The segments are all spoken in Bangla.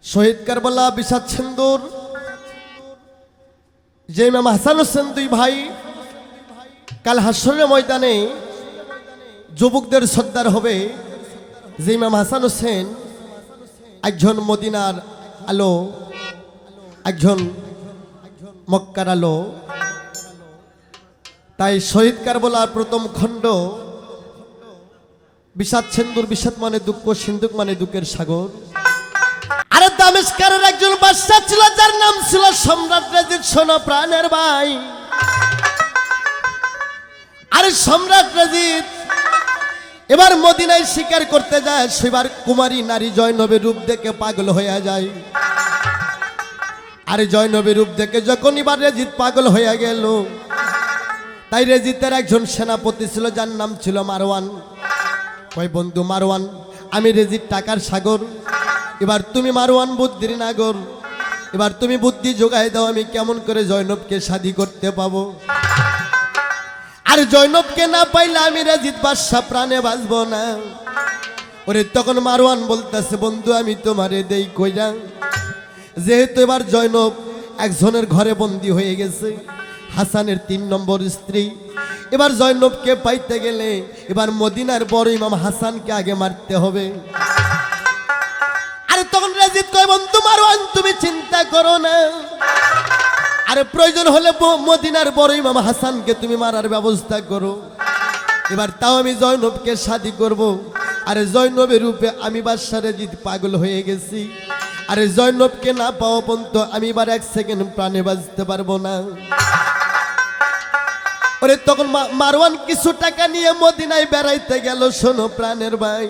শহীদ কারবালা বিষাদ সিন্দুর যে ইমাম হাসান হোসেন দুই ভাই কাল হাসরের ময়দানে যুবকদের সর্দার হবে। যে ইমাম হাসান হোসেন একজন মদিনার আলো, একজন মক্কার আলো। তাই শহীদ কারবালার প্রথম খণ্ড বিষাদ সিন্দুর, বিষাদ মানে দুঃখ, সিন্ধুক মানে দুঃখের সাগর। আরে দামেস্কের একজন বাদশা ছিল যার নাম ছিল সম্রাট রেজিদ। শোনো প্রাণের ভাই, আরে সম্রাট রেজিদ এবার মদিনায় শিকার করতে যায়। সেবার কুমারী নারী জয়নবের রূপ দেখে পাগল হয়ে যায়। আরে জয়নবের রূপ দেখে যখন এবার রেজিদ পাগল হয়ে গেল, তাই রেজিদের একজন সেনাপতি ছিল যার নাম ছিল মারওয়ান। কয় বন্ধু মারওয়ান, আমি রেজিদ টাকার সাগর, এবার তুমি মারওয়ান বুদ্ধির নাগর, এবার তুমি বুদ্ধি যোগায় দাও, আমি কেমন করে জয়নবকে শাদী করতে পাবো। আর জয়নবকে না পাইলে আমি রেজিদ বাদশা প্রাণে বাঁচবো না। ওরে তখন মারওয়ান বলতেছে বন্ধু আমি তোমারে দেই কইরা, যেহেতু এবার জয়নব একজনের ঘরে বন্দী হয়ে গেছে, হাসানের ৩ নম্বর স্ত্রী। এবার জয়নবকে পাইতে গেলে এবার মদিনার বড় ইমাম হাসানকে আগে মারতে হবে। আরে তখন রেজিদ কয় বন্ধু মারওয়ান তুমি চিন্তা করো না, আরে প্রয়োজন হলে মদিনার বড় ইমাম হাসানকে তুমি মারার ব্যবস্থা করো। এবার তাও আমি জয়নবকে শাদী করব। আরে জয়নবের রূপে আমি বাদশা রেজিদ পাগল হয়ে গেছি। আরে জয়নবকে না পাওয়া পর্যন্ত আমি এবার 1 সেকেন্ড প্রাণে বাঁচতে পারবো না। ওরে তখন মারওয়ান কিছু টাকা নিয়ে মদিনায় বেড়াইতে গেল। শোনো প্রাণের ভাই,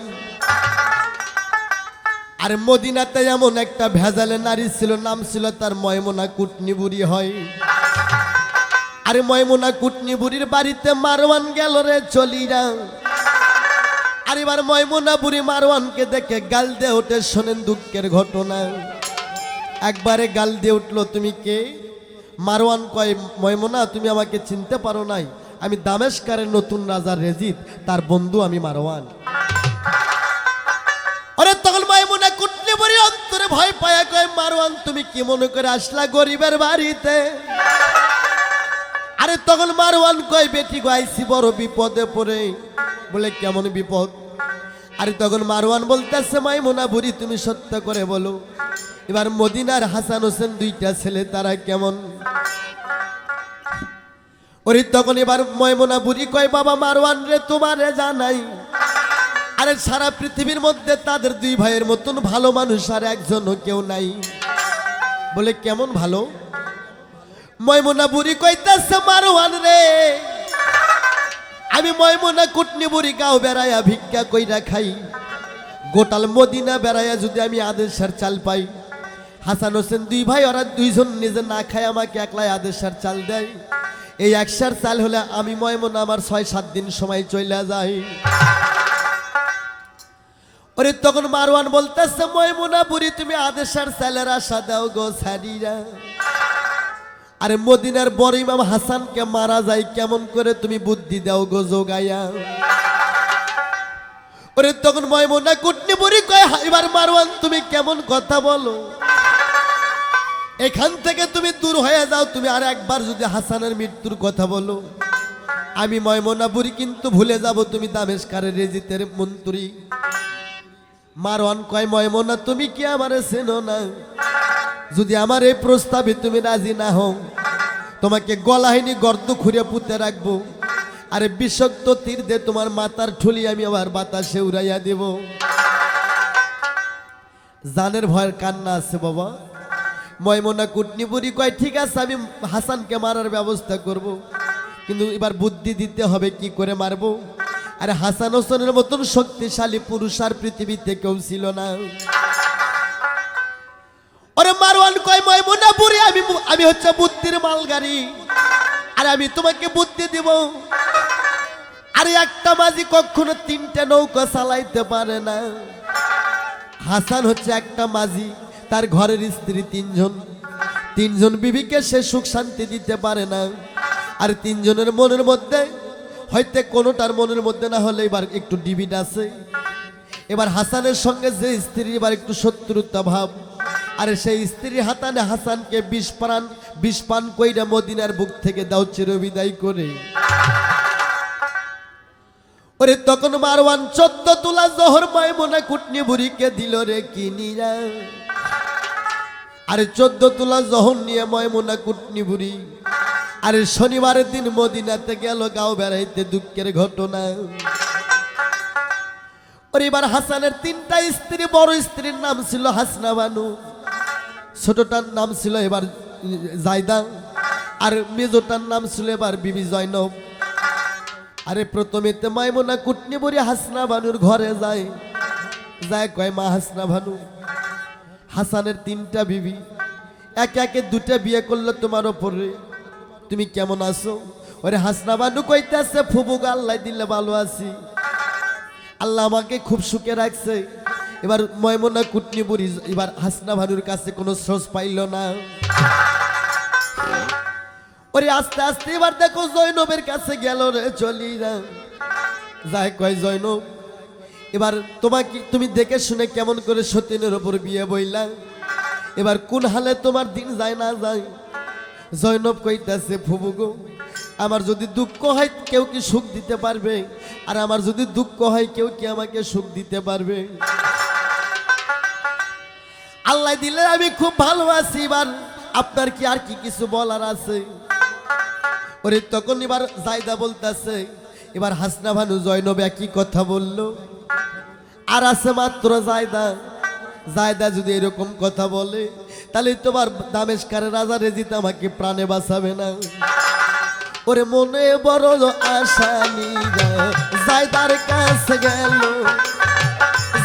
আর মদিনাতে এমন একটা ভেজালে নারী ছিল, নাম ছিল তার ময়মনা কুটনি বুড়ি হয়। আরে ময়মনা কুটনি বুড়ির বাড়িতে মারওয়ান গেল রে চলিরা। আর এবার ময়মনা বুড়ি মারওয়ানকে দেখে গাল দিয়ে ওঠে। শোনেন দুঃখের ঘটনা, একবারে গাল দিয়ে উঠলো তুমি কে? মারওয়ান কয় ময়মনা তুমি আমাকে চিনতে পারো নাই, আমি দামেস্কের নতুন রাজা রেজিদ, তার বন্ধু আমি মারওয়ান। আরে তখন ময়মনা কুটনি বুড়ি অন্তরে ভয় পায়া কয় মারওয়ান তুমি কি মনে করে আসলা গরিবের বাড়িতে? আরে তখন মারওয়ান কয় বেটি গাইছি বড় বিপদে পড়ে। বলে কেমন বিপদ? আরে তখন মারওয়ান বলতেছে ময়মনা বুড়ি তুমি সত্য করে বলো, এবার মদিনার হাসান হোসেন 2টা ছেলে তারা কেমন? ওরে তখন এবার ময়মনা বুড়ি কয় বাবা মারওয়ান রে তোমারে জানাই, আরে সারা পৃথিবীর মধ্যে তাদের 2 ভাইয়ের মতন ভালো মানুষ আর একজনও কেউ নাই। বলে কেমন ভালো? ময়মনা বুড়ি কইতাছে মারওয়ান রে আমি ময়মনা কুটনি বুড়ি গাঁও বেড়াইয়া ভিক্ষা কইরা খাই, গোটাল মদিনা বেড়াইয়া যদি আমি আদেশের চাল পাই, হাসান হোসেন 2 ভাই ওরা 2 জন নিজে না খায় আমাকে একলাই আদেশের চাল দেয়। এই 100 চাল হলে আমি ময়মনা আমার 6-7 দিন সময় চলে যায়। ওরে তখন মারওয়ান বলতেছে ময়মনা বুড়ি তুমি আদেশের চালের আশা দাও গো ছাড়িরা। আরে মদিনার বড় ইমাম হাসানকে মারা যায় কেমন করে তুমি বুদ্ধি দাও গো যোগাইয়া। ওরে তখন ময়মনা কুটনি বুড়ি কয় এবার মারওয়ান তুমি কেমন কথা বলো, এখান থেকে তুমি দূর হয়ে যাও, তুমি আর একবার যদি হাসানের মৃত্যুর কথা বলো আমি ময়মনা বুড়ি কিন্তু ভুলে যাব তুমি দামেস্কের রেজিদের মন্ত্রী। মারওয়ান কয় ময়মনা তুমি কি আমারে চেনো না? যদি আমার এই প্রস্তাবে তুমি রাজি না হও তোমাকে গলাহিনী গর্ত খুঁড়ে পুঁতে রাখবো। আরে বিষাক্ত তীর দিয়ে তোমার মাথার ঠুলি আমি আবার বাতাসে উড়াইয়া দেব। জানের ভয়ের কান্না আছে বাবা। ময়মনা কুটনি বুড়ি কয় ঠিক আছে আমি হাসানকে মারার ব্যবস্থা করব, কিন্তু এবার বুদ্ধি দিতে হবে কি করে মারবো। আরে হাসান হোসেনের মতন শক্তিশালী পুরুষ আর পৃথিবীতে কেউ ছিল না। ওরে মারওয়ান কয় ময়মনা বুড়ি আমি হচ্ছে বুদ্ধির মালগাড়ি, আর আমি তোমাকে বুদ্ধি দিব। আরে একটা মাঝি কখনো 3টে নৌকা চালাইতে পারে না। হাসান হচ্ছে একটা মাঝি, তার ঘরের স্ত্রী 3 জন, 3 জন বিবিকে সে সুখ শান্তি দিতে পারে না। আর 3 জনের মনের মধ্যে হয়তো কোনোটার মনের মধ্যে না হলে এবার একটু ডিবিট আছে। এবার হাসানের সঙ্গে যে স্ত্রী এবার একটু শত্রুতা ভাব, আরে সেই স্ত্রী হাতানে হাসানকে বিষ পান কইরা মদিনার বুক থেকে দাও চিরবিদায় করে। ওরে তখন মারওয়ান 14 তোলা জহর মাইমুনা কুটনি বুড়িকে দিল রে কিনিরা। আরে 14 তোলা জহর নিয়ে মাইমুনা কুটনি বুড়ি আরে শনিবারের দিন মদিনাতে গেল গাঁও বেড়াইতে। দুঃখের ঘটনা, ওরে এবার হাসানের 3টা স্ত্রী, বড় স্ত্রীর নাম ছিল হাসনা বানু, ছোটটার নাম ছিল এবার জায়দা, আর মেজোটার নাম ছিল এবার বিবি জয়নব। আরে প্রথমেতে মাইমুনা কুটনি বুড়ি হাসনা বানুর ঘরে যায়, কয় মা হাসনা বানু, হাসানের 3টা বিবি একে একে 2টা বিয়ে করলো তোমার ওপরে, তুমি কেমন আছো? ওরে হাসনা বানু কইতাছে ফুবু আল্লাহ দিলে ভালো আছি, আল্লাহ আমাকে খুব সুখে রাখছে। এবার মাইমুনা কুটনি বুড়ি এবার হাসনা বানুর কাছে কোনো সোর্স পাইল না। ওরে আস্তে আস্তে এবার দেখো জয়নবের কাছে গেল রে চলিরা। কয় জয়নব, এবার তুমি দেখে শুনে কেমন করে সতীনের ওপর বিয়ে বইলা, এবার কোন হালে তোমার দিন যায় না যায়? জয়নব কইতাছে ফুবু গো, আমার যদি দুঃখ হয় কেউ কি সুখ দিতে পারবে? আর আমার যদি দুঃখ হয় কেউ কি আমাকে সুখ দিতে পারবে? আল্লাহ দিলে আমি খুব ভালো আছি, এবার আপনার কি আর কি কিছু বলার আছে? ওরে তখন এবার জায়দা বলতেছে, এবার হাসনা ভানু জয়নব একই কথা বলল, আর আছে মাত্র জায়দা যদি এরকম কথা বলে তাহলে তোমার দামেশকারের রাজা রেজিত আমাকে প্রাণে বাঁচাবে না। ওরে মনে বড় আশা নিয়ে জায়দার কাছে গেল,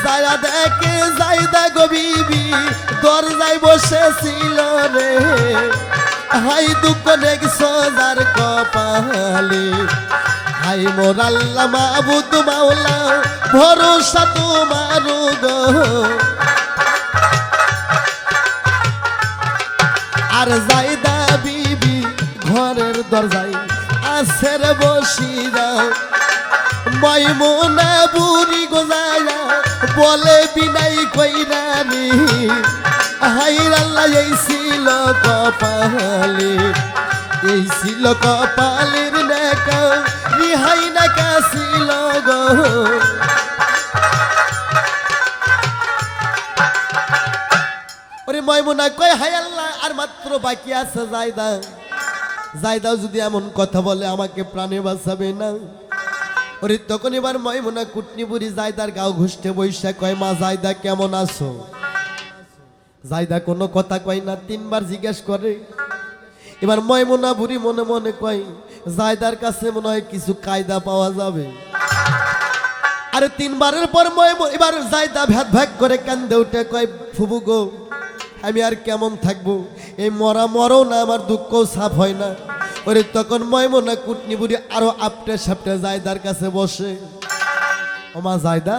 জায়দা দেখে জায়দা গো বিবি দরজায় বসেছিল রে। হাই দুঃখ দেখছো যার কপালে, হাই মোর আল্লাহ মাবুদ মাওলা ভরসা তোমার গো। আর জায়দা বিবি ঘরের দরজায় আছে রে বসিরা, মাইমুনা বুড়ি গোজায়া বলে বিনাই কইরা রে। হাই আল্লাহ এই ছিল কপালে, এই ছিল কপালের নেকা রিহাই নাকা ছিল গো। ওরে মাইমুনা কয় হাই আল্লাহ আর মাত্র বাকি আছে জায়দাও যদি এমন কথা বলে আমাকে প্রাণে বাঁচাবে না। ওরে তখন এবার মাইমুনা কুটনি বুড়ি জায়দার গাও ঘুষতে বৈশা কয় মা জায়দা কেমন আছো? জায়দা কোনো কথা কয় না, 3বার জিজ্ঞেস করে। এবার মাইমুনা বুড়ি মনে মনে কয় জায়দার কাছে মনে হয় কিছু কায়দা পাওয়া যাবে। আরে 3বারের পর এবার জায়দা ভ্যাক করে কান্দে উঠে কয় ফুবু গো, আমি আর কেমন থাকবো, এই মরও না আমার দুঃখও সাফ হয় না। ওরে তখন মাইমুনা কুটনি বুড়ি আরো আপটে সাপটে জায়দার কাছে বসে। ও মা জায়দা,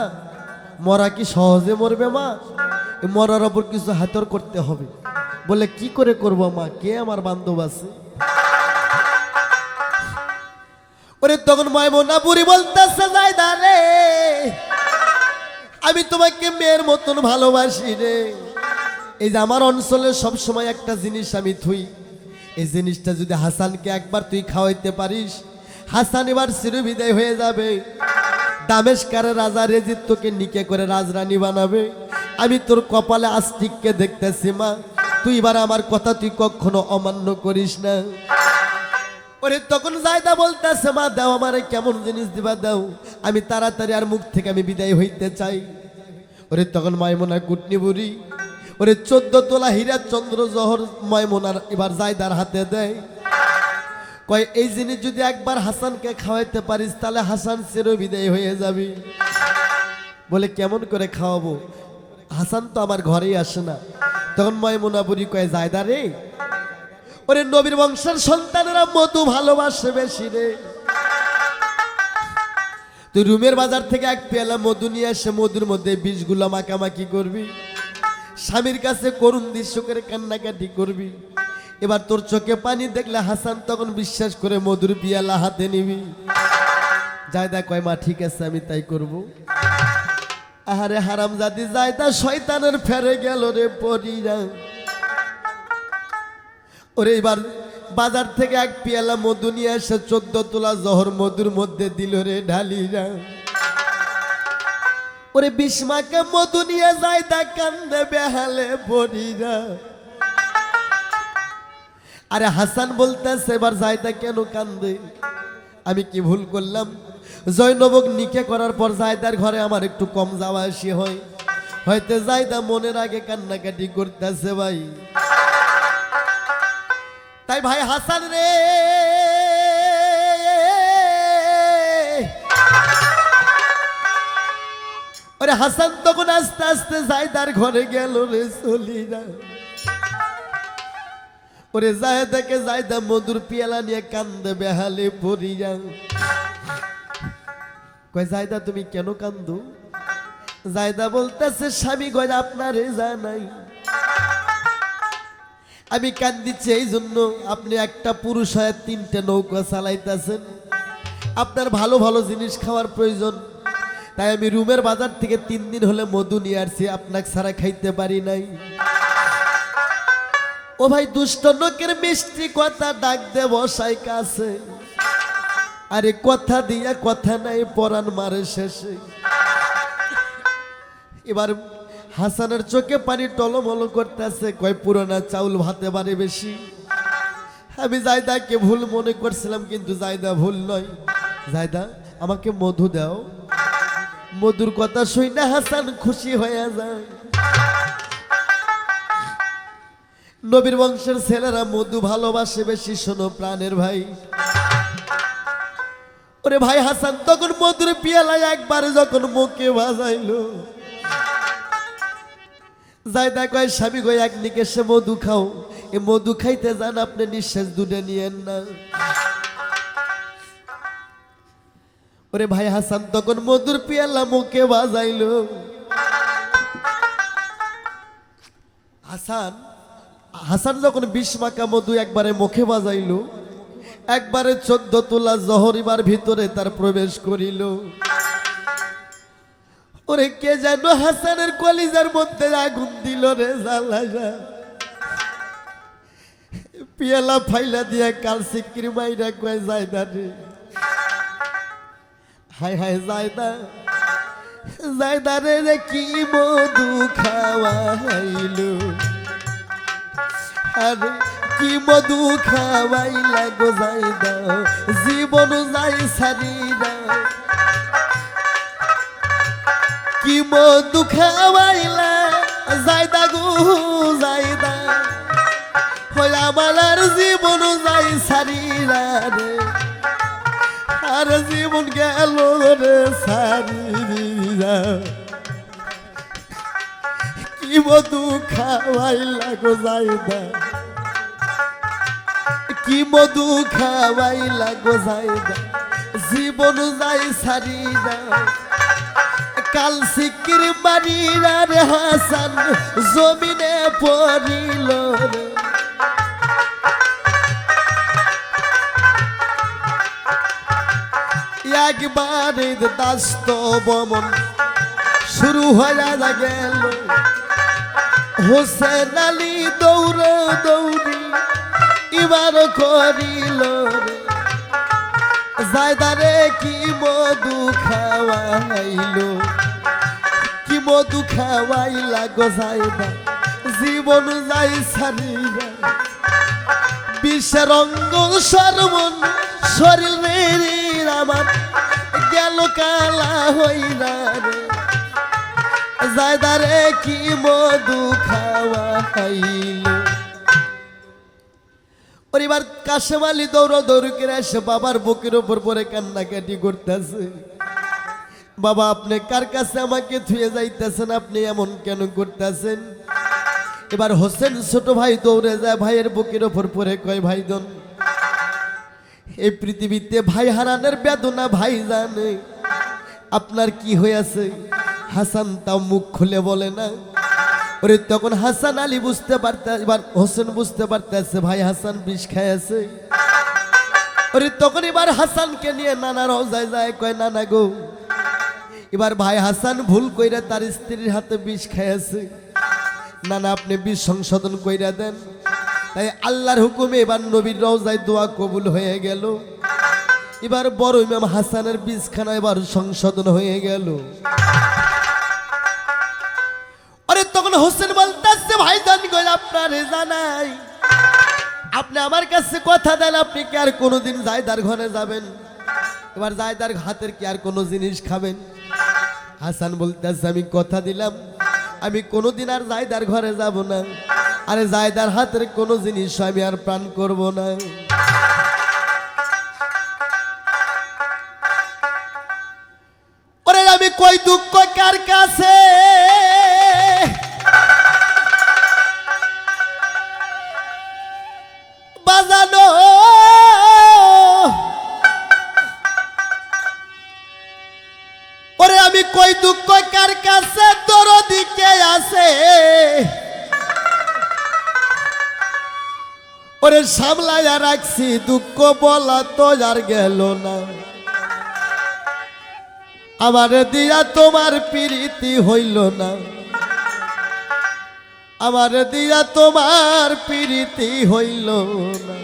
মরা কি সহজে মরবে মা? মরার ওপর কিছু হাতর করতে হবে। বলে কি করে করবো মা, কে আমার বান্ধব আছে? ওরে তখন মাইমুনা বুড়ি বলতেছে জায়দা রে, আমি তোমাকে মেয়ের মতন ভালোবাসি রে। এই যে আমার অঞ্চলে সব সময় একটা জিনিস আমি থুই, এই জিনিসটা যদি হাসানকে একবার তুই খাওয়াইতে পারিস, হাসান এবার চিরবিদায় হয়ে যাবে। দামেশকারের রাজা রেজিত তোকে নিকে করে রাজরানী বানাবে। আমি তোর কপালে আস্তিককে দেখতেছি মা, তুই এবার আমার কথা তুই কখনো অমান্য করিস না। ওরে তখন জায়দা বলতেছে মা দাও আমারে কেমন জিনিস দিবা দাও, আমি তাড়াতাড়ি আর মুখ থেকে আমি বিদায় হইতে চাই। ওরে তখন মাইমুনা কুটনি বুড়ি ওরে 14 তোলা হীরা চন্দ্র জহর মাইমুনার এবার জায়দার হাতে দেয়। কয় এই জিনিস যদি একবার হাসানকে খাওয়াইতে পারিস তাহলে হাসান চিরবিদায় হয়ে যাবি। বলে কেমন করে খাওয়াবো, হাসান তো আমার ঘরেই আসে না। তখন মাইমুনা বুড়ি কয় জায়দা রে, ওরে নবীর বংশের সন্তানেরা মধু ভালোবাসে বেশি রে। তুই রুমের বাজার থেকে 1 পেয়ালা মধু নিয়ে এসে মধুর মধ্যে বিষগুলো মাখামাখি করবি, স্বামীর কাছে করুণ দৃশ্য করে কান্নাকাটি করবি। এবার তোর চোখে পানি দেখলে হাসান তখন বিশ্বাস করে মধুর পিয়ালা হাতে নিবি। জায়দা কয় মা ঠিক আছে আমি তাই করব। আহারে হারামজাদি জায়দা শয়তানের ফেরে গেল রে পরিরা। ওরে এবার বাজার থেকে এক পেয়ালা মধু নিয়ে এসে 14 তোলা জহর মধুর মধ্যে দিল রে ঢালিরা। ওরে 20 মাকে মধু নিয়ে জায়দা কান্দে বেহালে পরিরা। আরে হাসান বলতেছে এবার জায়দা কেন কান্দে, আমি কি ভুল করলাম? জয়নবক নিকে করার পর জায়দার ঘরে আমার একটু কম যাওয়া আসি হয়, হয়তো জায়দা মনের আগে কান্নাকাটি করতেছে ভাই। তাই ভাই হাসান রে, ওরে হাসান তখন আস্তে আস্তে জায়দার ঘরে গেল রে চলিরা। ওরে জায়দাকে জায়দা মধুর পিয়ালা নিয়ে কান্দে বেহালে পড়িয়া। কয় জায়দা তুমি কেন কান্দো? জায়দা বলতেছে স্বামী গয় আপনারে জানাই, আমি কান্দিছি এই জন্য আপনি একটা পুরুষ হয়ে 3টে নৌকা চালাইতেছেন, আপনার ভালো ভালো জিনিস খাওয়ার প্রয়োজন, তাই আমি রুমের বাজার থেকে 3 দিন হলে মধু নিয়ে আসছি, আপনাকে ছাড়া খাইতে পারি নাই। ও ভাই দুষ্ট লোকের মিষ্টি কথা ডাক দে বসাই কাছে, আরে কথা দিয়া কথা নাই পরাণ মারে শেষে। এবার হাসানের চোখে পানি টলমল করতেছে, কয় পুরোনা চাউল ভাতে বাড়ে বেশি। আমি জায়দাকে ভুল মনে করছিলাম, কিন্তু জায়দা ভুল নয়। জায়দা আমাকে মধু দাও। মধুর কথা শুই না হাসান খুশি হয়ে যায়। নবীর বংশের ছেলেরা মধু ভালোবাসে বেশি, শোনো প্রাণের ভাই। ওরে ভাই হাসান তখন মধুর পিয়ালায় একবারে যখন মুখে বাজাইলো, জায়দা কয় স্বামী গো এক নিকেশে মধু খাও, এ মধু খাইতে যান আপনি নিঃশ্বাস দুটে নিয়েন না। ওরে ভাই হাসান তখন মধুর পিয়ালা মুখে বাজাইলো। হাসান যখন 20 মাকা মধু একবারে মুখে বাজাইলো, একবারে 14 তোলা জহরিবার ভিতরে তার প্রবেশ করিল। ওরে কে যেন হাসানের কলিজার মধ্যে আগুন দিল রে জ্বালা। পিয়ালা ফাইলা দিয়া কাল সিকির মাইরা কয় জায়দা রে, হায় হায় জায়দা, জায়দা রে কি মধু খাওয়াইলো, আরে কি মধু খাওয়াইলা গো জায়দা, জীবন যাই সারিরা। কি মধু খাওয়াইলা জায়দা গো জায়দা, হই আমার আর জীবন যাই সারিরা রে, আর জীবন গেল রে সারিরা। কি মধু খাওয়াইলা গো জায়দা, কি মধু খাওয়াইলা গো জায়দা, জীবন যাই সারিরা। কাল সিকির মারিরা রে হাসান জমিনে পড়িল রে। একবারে দাস্ত বমন শুরু হয়ে গেল। হোসেন আলী দৌড় দৌড়ি এবার করিল রে। জায়দা রে কি মধু খাওয়াইলো, কি মধু খাওয়াইলা গো জায়দা, জীবন যাই সারিরা। বিশ্বের অঙ্গ সর্বন শরীর রে আমার গেল কালা হইরা রে। জায়দা রে কি মধু খাওয়াইলো। পরিবার কাশেম আলী দৌড় দৌড় করে এসে বাবার বুকের উপর পরে কান্নাকাটি করতেছে। বাবা আপনি কার কাছে আমাকে থুয়ে যাইতেছেন, আপনি এমন কেন করতেছেন? এবার হোসেন ছোট ভাই দৌড়ে যায় ভাইয়ের বুকের উপর পরে কয় ভাইজন, এই পৃথিবীতে ভাই হারানোর বেদনা ভাই জানে, আপনার কি হয়েছে? হাসান তাও মুখ খুলে বলে না। ওরে তখন হাসান আলী বুঝতে পারতে, এবার হোসেন বুঝতে পারতেছে ভাই হাসান বিষ খাইছে। ওরে তখন এবার হাসানকে নিয়ে নানা রওজায় যায়, কয় নানা গো এবার ভাই হাসান ভুল কইরা তার স্ত্রীর হাতে বিষ খাইয়াছে। না না, আপনি বিষ সংশোধন কইরা দেন। তাই আল্লাহর হুকুমে এবার নবীর রওজায় দোয়া কবুল হয়ে গেল। এবার বড় ইমাম হাসানের বীজখানা এবার সংশোধন হয়ে গেল। আরে তখন হোসেন বলতেছে, ভাইজান গো আপনার জানাই, আপনি আমার কাছে কথা দেন, আপনি কি আর কোনোদিন জায়দার ঘরে যাবেন? এবার জায়দার হাতের কি আর কোনো জিনিস খাবেন? হাসান বলতেছে, আমি কথা দিলাম আমি কোনোদিন আর জায়দার ঘরে যাব না। আরে জায়দার হাতের কোনো জিনিস আমি আর প্রাণ করব না। ওরে আমি কই দুঃখ কার কাছে, বাজানো ওরে আমি কই দুঃখ কার কাছে, দরদি কে আছে? ওরে সামলাইয়া রাখছি দুঃখ বলা তো আর গেল না। আমার দিয়া তোমার প্রীতি হইল না, আমার দিয়া তোমার প্রীতি হইল না।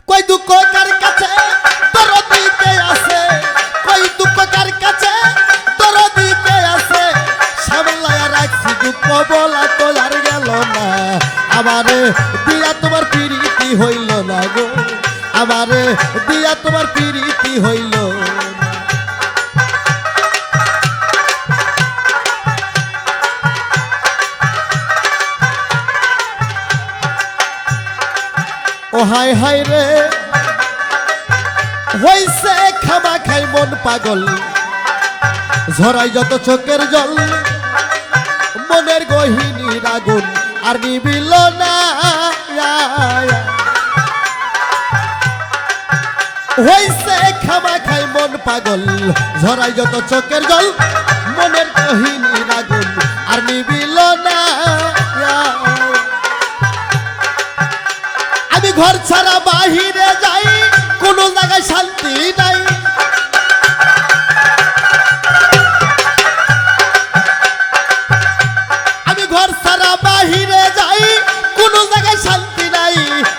কই দুঃখ কার কাছে, দরদি কে আছে? কই দুঃখ কার কাছে, দরদি কে আছে? সামলাইয়া রাখছি দুঃখ বলা তো আর গেল না। আমারে দিয়া তোমার প্রীতি হইল না গো, আমারে দিয়া তোমার প্রীতি হইল না। ও হায় হায় রে, হইছে খামা খাই মন পাগল, ঝরাই যত চোখের জল, মনের গহিনীর আগুন আর নিবিল না। হইছে খামা খাই মন পাগল, ঝরাই যত চোখের জল, মনের গহিনীর আগুন আর নিবিল না। আমি ঘর ছাড়া বাহিরে যাই, কোনো জায়গায় শান্তি নাই। আমি ঘর ছাড়া বাহিরে যাই, কোনো জায়গায় শান্তি নাই।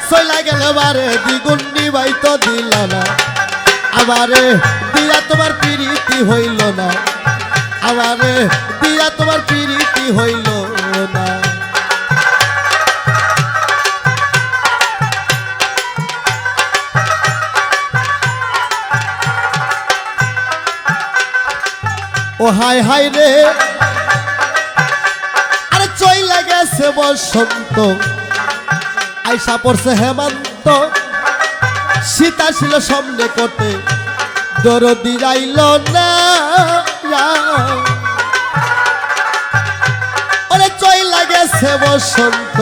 চইলা গেলে বারে দ্বিগুণ নিবাই তো দিল না, আমারে দিয়া তোমার প্রীতি হইল না, আমারে দিয়া তোমার প্রীতি হইল না। ও হায় হায় রে, আরে চইলা গেছে বসন্ত, আইসা পড়ছে হেমন্ত, সীতা ছিল সামনে কোটে, দরদি যাইল না। ওরে চইলা গেছে বসন্ত,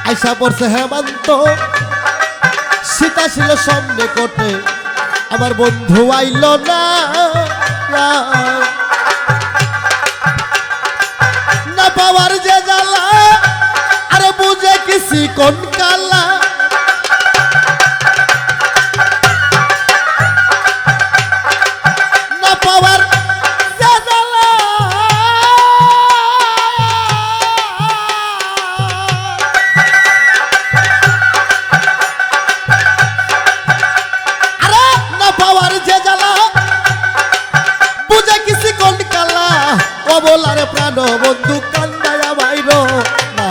আইসা পড়ছে হেমন্ত, সীতা ছিল সামনে কোটে, আমার বন্ধু আইল না। না পাওয়ার যে জ্বালা, আরে বুঝে কিসি কোন কালা। না পাওয়ার যে জ্বালা, আরে না পাওয়ার যে জ্বালা, বুঝে কিসি কোন কালা। অবলারে প্রাণ বন্ধু কান্দায়া বাইর না,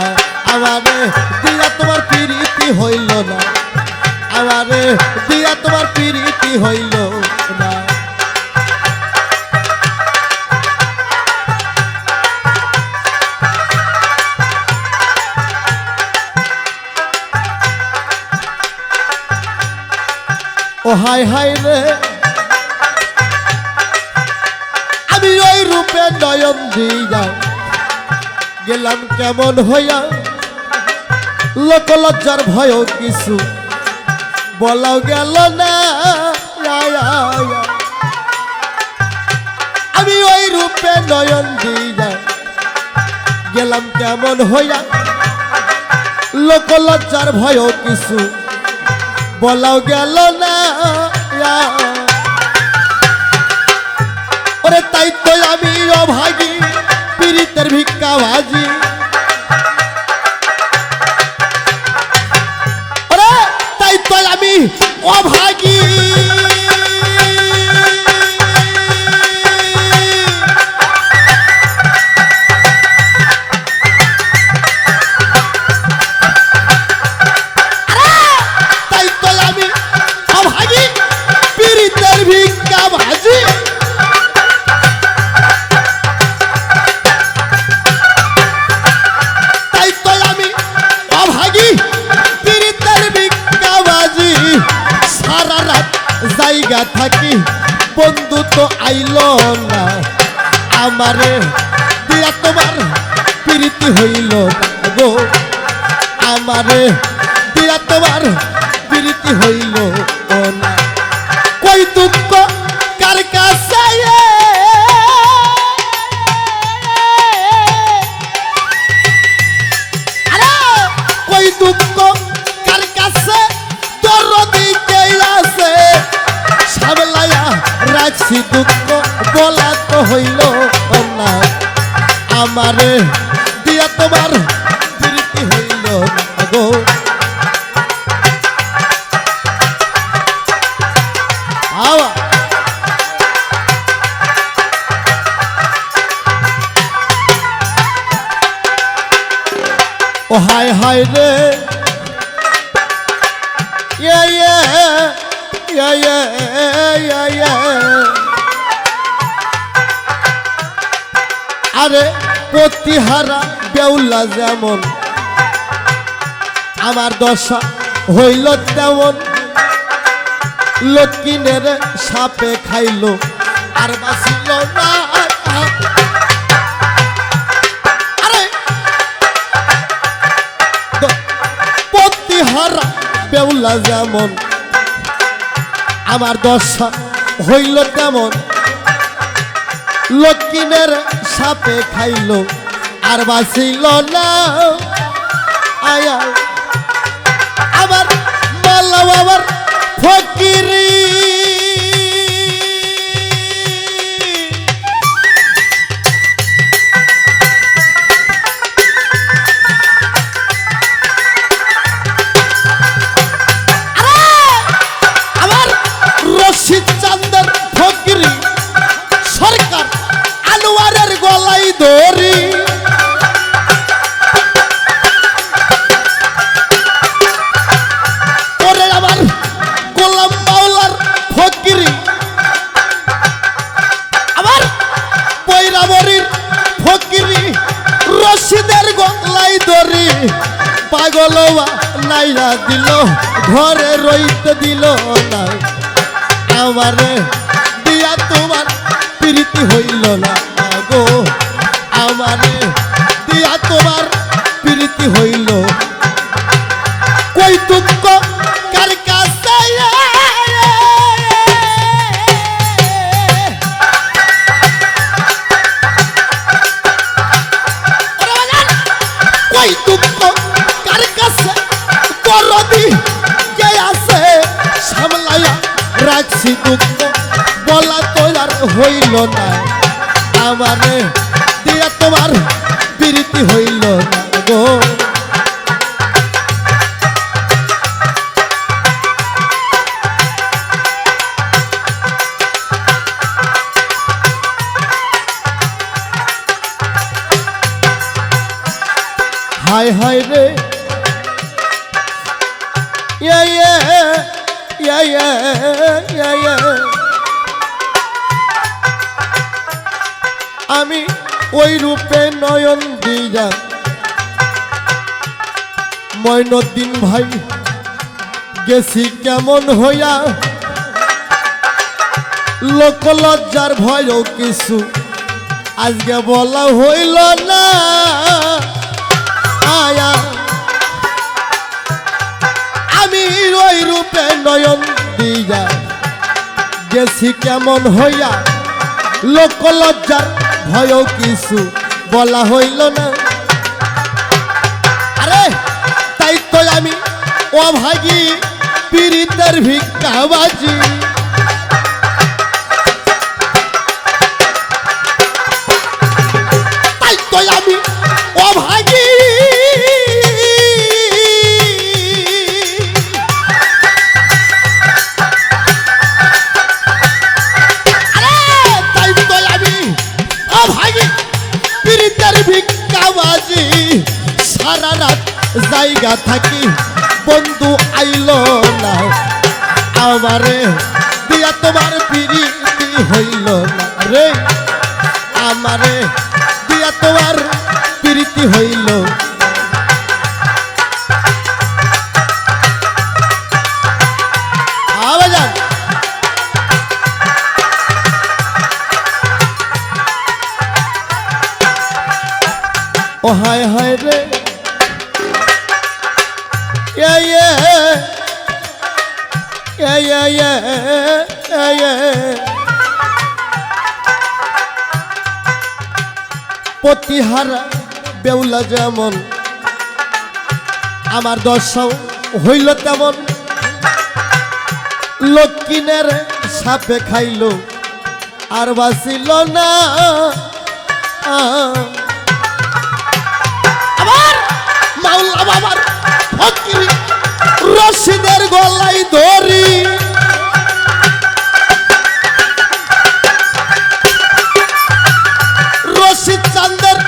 আমারে দিয়া তোমার প্রীতি হইল না, আমারে দিয়া তোমার প্রীতি হইল না। ও হায় হায় রে, আমি ওই রূপে নয়ন দিয়া গেলাম কেমন হইয়া, লোক লজ্জার ভয় কিছু বলাও গেল না। আমি ওই রূপে নয়ন দিয়া গেলাম কেমন হইয়া, লোক লজ্জার ভয় কিছু বলাও গেল না। অভাগী পীড়িতের ভিক্ষাবাজি ওরে তাই তো আমি অভাগী জায়গা থাকি বন্ধু তো আইলো না আমারে দিয়া তোমার প্রীতি হইল গো আমারে দিয়া তোমার প্রীতি হইল না কই দুঃখ কার কাছে আরে কই দুঃখ কার কাছে দরদি কে আছে সামলায়া রাখছি দুঃখ বলা তো হইল না আমারে দিয়া তোমার প্রীতি হইল গো আওয়া ও হায় হায় রে আরে প্রতিহারা বেউলা যেমন আমার দশা হইল তেমন লক্ষ্মীনের সাপে খাইল আর বাঁচিল না আরে প্রতিহারা বেউলা যেমন আমার দশা হইল তেমন লক্ষ্মীনের সাপে খাইল আর বাঁচিল না আয়া আবার মাল্লা বাবার ফকিরি দরি ওরে আমার গোলাম মাওলার ফকিরি আমার পয়রাবরীর ফকিরি রশিদের গলাই দরি পাগলওয়া নাইরা দিল ঘরে রইতে দিল না আমারে দিয়া তোমার প্রীতি হইল না গো আমারে দিয়া তোমার প্রীতি হইল কই দুঃখ কার কাছে কই দুঃখ কার কাছে দরদি কে আছে সামলায়া রাখছি দুঃখ বলা তো আর হইল না আমারে দিয়া তোমার প্রীতি হইল না গো হায় হায় রে আমি ওই রূপে নয়ন দিয়া ময়নউদ্দিন ভাই গেছি কেমন হইয়া লোক লজ্জার ভয়ও কিছু আজকে বলা হইল না আয়া আমি ওই রূপে নয়ন দিয়া গেছি কেমন হইয়া লোক লজ্জার ভয়ও কিছু বলা হইল না আরে তাই তো আমি অভাগী পীড়িতের ভিক্ষাবাজি বইয়া থাকি বন্ধু আইলো না আমারে দিয়া তোমার প্রীতি হইল না রে আমারে দিয়া তোমার প্রীতি হইল আওয়াজ ও হায় হায় রে প্রতিহারা বেউলা যেমন আমার দশাও হইল তেমন লক্ষ্মীনের সাপে খাইল আর বাঁচিল না আবার মাওলা বাবার ফকির রশিদের গলায় ধরি রশিদ চান্দের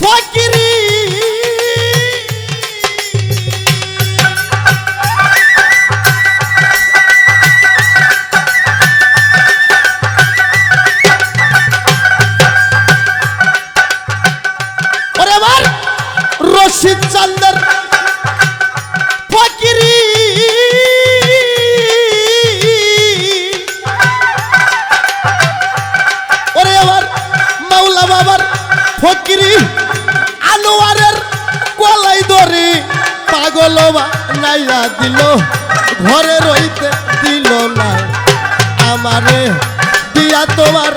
ফকিরি রশিদ চান্দের ফকিরি ওরে আমার মাওলা বাবার ফকিরি আনোয়ারের গলায় ধরে পাগল নাইয়া দিল ঘরে রইতে দিল না আমারে দিয়া তোমার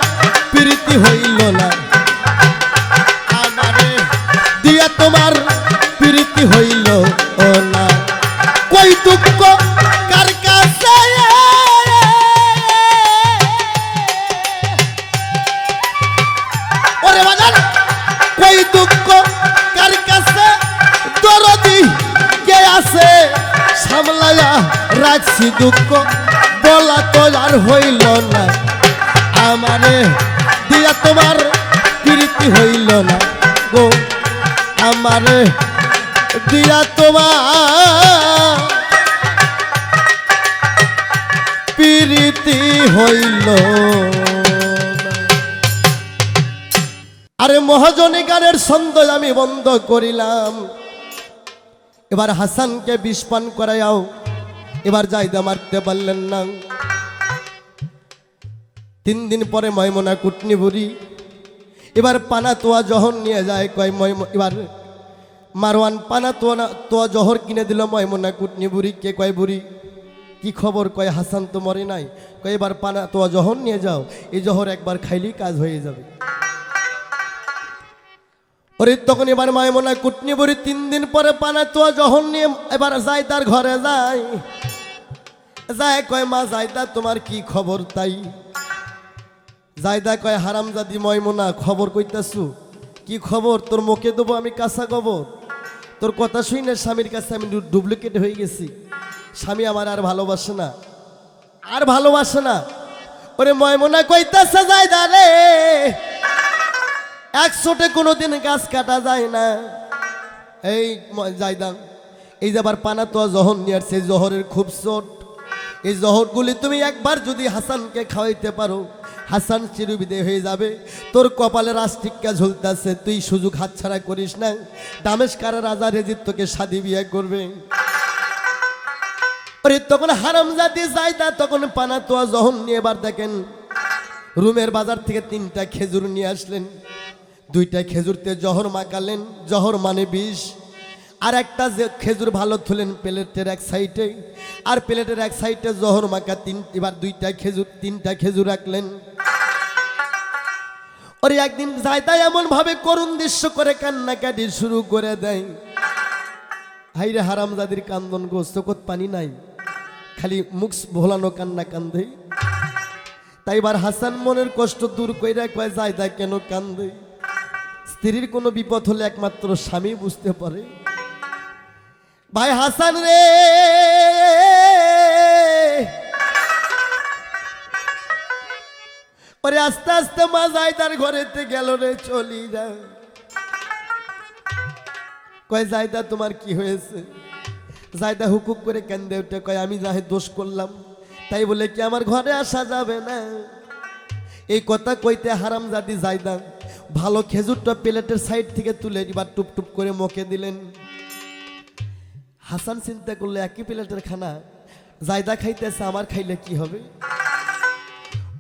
প্রীতি হইল না আমারে দিয়া তোমার প্রীতি হইল ও না কই দুঃখ কার কাছে ওরে বাজান কই দুঃখ কার কাছে দরদি কে আছে সামলায়া রাখছি দুঃখ বলা তো আর হইল না আমারে দিয়া তোমার প্রীতি হইল না গো আমারে দিয়া তোমার প্রীতি হইল আরে মহাজনী গানের ছন্দ আমি বন্ধ করিলাম এবার হাসানকে বিষ পান করাইও এবার জায়দা মারতে পারলেন না 3 দিন পরে ময়মনা কুটনি বুড়ি এবার পানা তোয়া জহর নিয়ে যায় কয় এবার মারওয়ান পানা তোয়া জহর কিনে দিল ময়মনা কুটনি বুড়ি কে কয় বুড়ি কি খবর কয় হাসান তো মরে নাই কয় এবার পানা তোয়া জহর নিয়ে যাও এই জহর একবার খাইলেই কাজ হয়ে যাবে ওরে তখন এবার ময়মনা কুটনি বুড়ি 3 দিন পরে পানা তোয়া জহর নিয়ে এবার যায় তার ঘরে যায় কয় মা যাইদা তোমার কি খবর তাই জায়দা কয় হারামজাদি ময়মনা খবর কইতাছু কি খবর তোর মুখে দেবো আমি কাঁচা গোবর তোর কথা শুনে স্বামীর কাছে আমি ডুপ্লিকেট হয়ে গেছি স্বামী আমার আর ভালোবাসে না ওরে ময়মনা কইতাছে জায়দা রে 100টে কোনোদিন গাছ কাটা যায় না এই জায়দা এই যে আবার পানা তো জহর নিয়ে আসছে জহরের খুব চোট এই জহরগুলি তুমি একবার যদি হাসানকে খাওয়াইতে পারো হাসান চিরবিদায় হয়ে যাবে তোর কপালে রাষ্ট্রিকা ঝুলতেছে তুই সুযোগ হাতছাড়া করিস না দামেশকারের রাজা রেজিদ তোকে শাদি বিয়ে করবে আরে তখন হারামজাদি জায়দা তখন পানা তোয়া জহর নিয়ে এবার দেখেন রুমের বাজার থেকে 3টা খেজুর নিয়ে আসলেন 2টা খেজুরতে জহর মাখালেন জহর মানে বিষ আর একটা যে খেজুর ভালো তুলেন প্লেটের এক সাইডে আর প্লেটের এক সাইডে জহর মাখা এবার 3টা খেজুর রাখলেন ওরে একদিন জায়দা এমন ভাবে করুণ দৃশ্য করে কান্নাকাটি শুরু করে দেয় হাইরে হারামজাদির কান্দন গো চোখত পানি নাই খালি মুখ ভোলানো কান্না কান্দে তাই এবার হাসান মনের কষ্ট দূর কইরা কয় জায়দা কেন কান্দে স্ত্রীর কোনো বিপদ হলে একমাত্র স্বামী বুঝতে পারে ভাই হাসান রে ওরে আস্তে আস্তে মা জায়দার ঘরেতে গেল রে চলি যা কয় জায়দা তোমার কি হয়েছে? জায়দা হুকুক করে কেন্দে উঠে কয় আমি যাহে দোষ করলাম তাই বলে কি আমার ঘরে আসা যাবে না? এই কথা কইতে হারামজাদি জায়দা ভালো খেজুরটা প্লেটের সাইড থেকে তুলে এবার টুপ টুপ করে মুখে দিলেন। হাসান চিন্তা করলে একই প্লেটের খানা জায়দা খাইতেছে, আমার খাইলে কি হবে?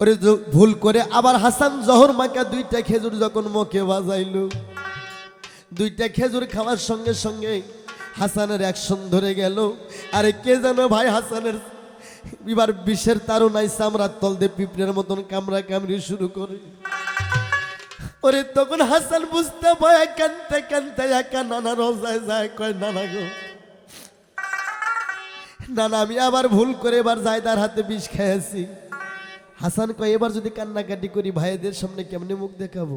ওরে ভুল করে আবার হাসান জহর মাকা দুইটা খেজুর যখন মুখে বাজাইল, দুইটা খেজুর খাওয়ার সঙ্গে সঙ্গে হাসানের অ্যাকশন ধরে গেল। আরে কে জানো ভাই হাসানের এবার বিষের তারুনাই চামড়ার তল দিয়ে পিঁপড়ের মতন কামড়া কামড়ি শুরু করে। ওরে তখন হাসান বুঝতে পারে কানতে কানতে একা নানা রোজায় যায়, কয় নানা গো নানা আমি আবার ভুল করে এবার জায়দার হাতে বিষ খেয়েছি। হাসান কয় এবার যদি কান্নাকাটি করি ভাইদের সামনে কেমনে মুখ দেখাবো?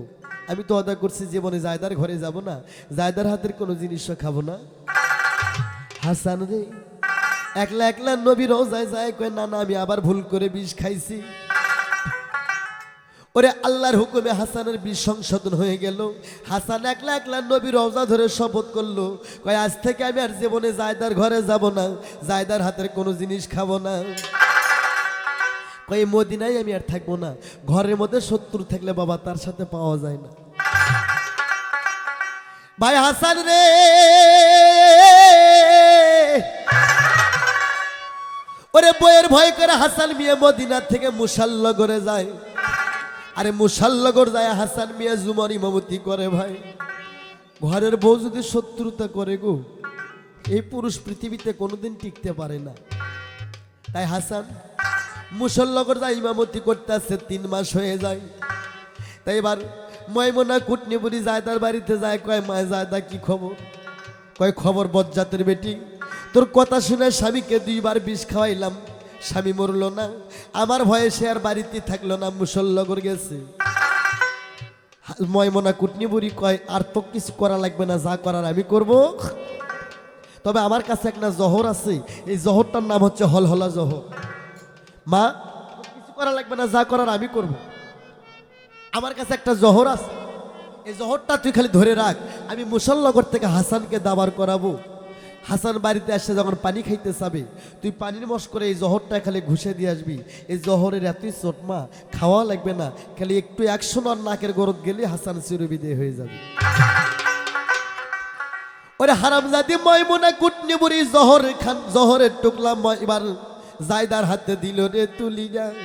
আমি তো অদা করছি জীবনে জায়দার ঘরে যাব না, জায়দার হাতের কোনো জিনিসও খাবো না। হাসান রে একলা একলা নবী রোজায় যায়, কয় না না আমি আবার ভুল করে বিষ খাইছি। ওরে আল্লাহর হুকুমে হাসানের বিষ সংশোধন হয়ে গেল। হাসান একলা একলা নবী রওজা ধরে শপথ করলো, কয় আজ থেকে আমি আর জীবনে জায়দার ঘরে যাব না, জায়দার হাতের কোনো জিনিস খাবো না। কয় মদিনায় আমি আর থাকবো না, ঘরের মধ্যে শত্রু থাকলে বাবা তার সাথে পাওয়া যায় না। ভাই হাসান রে ওরে বইয়ের ভয় করে হাসান মিয়া মদিনা থেকে মুসাল্লগরে যায়। আরে মুসাল্লগর যায় হাসান মিয়া জুমার ইমামতি করে। ভাই ঘরের বউ যদি শত্রুতা করে গো, এই পুরুষ পৃথিবীতে কোনোদিন টিকতে পারে না। তাই হাসান মুসাল্লগর যায় ইমামতি করতে আসছে, 3 মাস হয়ে যায়। তাই এবার ময়মনা কুটনিবুড়ি জায়দার বাড়িতে যায়, কয় মায় জায়দা কি খবর? কয় খবর বজ্জাতের বেটি, তোর কথা শুনে স্বামীকে 2 বার বিষ খাওয়াইলাম, স্বামী মরল না, আমার ভয়ে সে আর বাড়িতে থাকলো না, মুসল্লগর গেছে। ময়মনা কুটনিবুড়ি কয় আর তো কিছু করা লাগবে না, যা করার আমি করব, তবে আমার কাছে একটা জহর আছে, এই জহরটার নাম হচ্ছে হলহলা জহর। মা কিছু করা লাগবে না, যা করার আমি করব, আমার কাছে একটা জহর আছে, এই জহরটা তুই খালি ধরে রাখ, আমি মুসল্লগর থেকে হাসানকে দাবার করাবো। হাসান বাড়িতে আসে যখন পানি খাইতে চাবে, তুই পানির মশ করে এই জহরটা খালি ঘুষে দিয়ে আসবি। এই জহরের এতই চটমা, খাওয়া লাগবে না, খালি একটু 100 আর নাকের গরদ গেলে হাসান চিরবিদায় হয়ে যাবে। ওরে হারামজাদি ময়মুনা কুটনিবুড়ি জহরের টুকলা এবার জায়দার হাতে দিল রে তুলি যায়।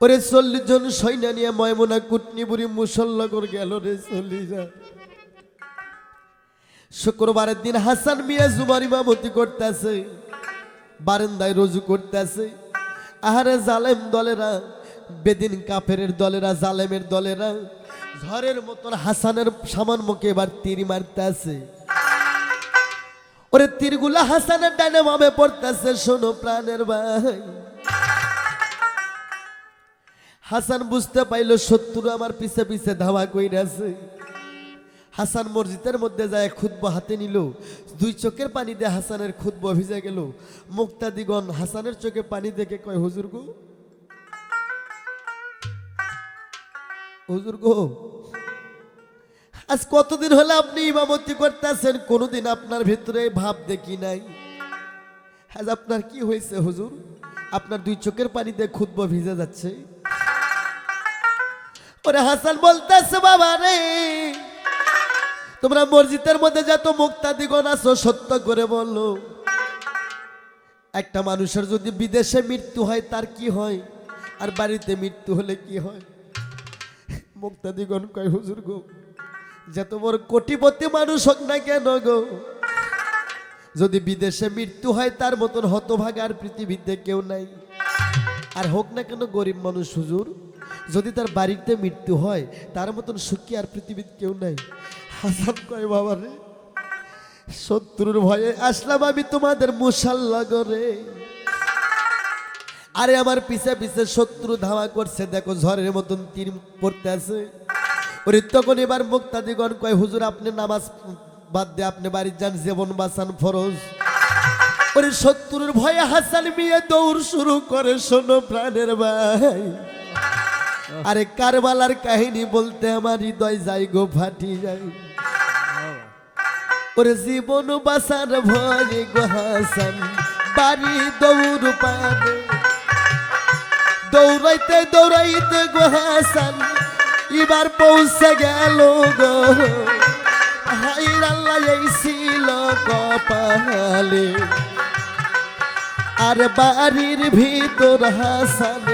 ওরে 40 জন সৈন্য নিয়ে ময়মুনা কুটনিবুড়ি মুসল্লগর গেল রে চলি যায়। শুক্রবারের দিন হাসান মিয়া জুমার ইমামতি করতেছে, বারান্দায় রুজু করতেছে। আহারে জালেম দলেরা, বেদিন কাফেরের দলেরা, জালেমের দলেরা ঝড়ের মতন হাসানের সামান মুখে এবার তীর মারতেছে। ওরে তীরগুলা হাসানের ডানে বামে পড়তেছে। শোনো প্রাণের ভাই, হাসান বুঝতে পাইল শত্রু আমার পিছে পিছে ধাওয়া কইরাছে। হাসান মসজিদের মধ্যে যায় খুতবা হাতে নিল, 2 চোখের পানি দিয়ে হাসানের খুতবা ভিজে গেল। মুক্তাদিগণ হাসানের চোখে পানি দেখে কয় হুজুর গো, হুজুর গো, আজ কতদিন হলে আপনি ইমামতি করতেছেন, কোনোদিন আপনার ভিতরে ভাব দেখি নাই, আজ আপনার কি হয়েছে হুজুর? আপনার 2 চোখের পানি দিয়ে খুতবা ভিজে যাচ্ছে। ওরে হাসান বলতেছে বাবা রে, তোমরা মসজিদের মধ্যে যত মুক্তাদিগণ আছো সত্য করে বলো, একটা মানুষের যদি বিদেশে মৃত্যু হয় তার কি হয়, আর বাড়িতে মৃত্যু হলে কি হয়? মুক্তাদিগণ কয় হুজুর গো, যত বড় কোটিপতি মানুষ হোক না কেন গো, যদি বিদেশে মৃত্যু হয় তার মতন হতভাগা আর পৃথিবীতে কেউ নাই। আর হোক না কেন গরিব মানুষ হুজুর, যদি তার বাড়িতে মৃত্যু হয় তার মতন সুখী আর পৃথিবীতে কেউ নাই। হাসান কয় বাবা রে, শত্রুর ভয়ে আসলাম আমি তোমাদের মুসাল্লগরে, আরে আমার পিছে পিছে শত্রু ধাওয়া করছে, দেখো ঝড়ের মতন তীর পড়তে আছে। ওরে তখন এবার মুক্তাদিগণ কয় হুজুর আপনি নামাজ বাদ দিয়ে আপনি বাড়ি যান, জীবন বাঁচান ফরজ। ওরে শত্রুর ভয়ে হাসান মিয়া দৌড় শুরু করে। শোনো প্রাণের ভাই, আরে কারবালার কাহিনী বলতে আমার হৃদয় যাই গো ফাটি যায়। ওরে জীবন বাঁচার ভয়ে গো হাসান বাড়ি দৌড় পারে, দৌড়াইতে দৌড়াইতে গো হাসান এবার পৌঁছে গেল গো। হায় আল্লাহ এই ছিল কপালে, আর বাড়ির ভিতর হাসান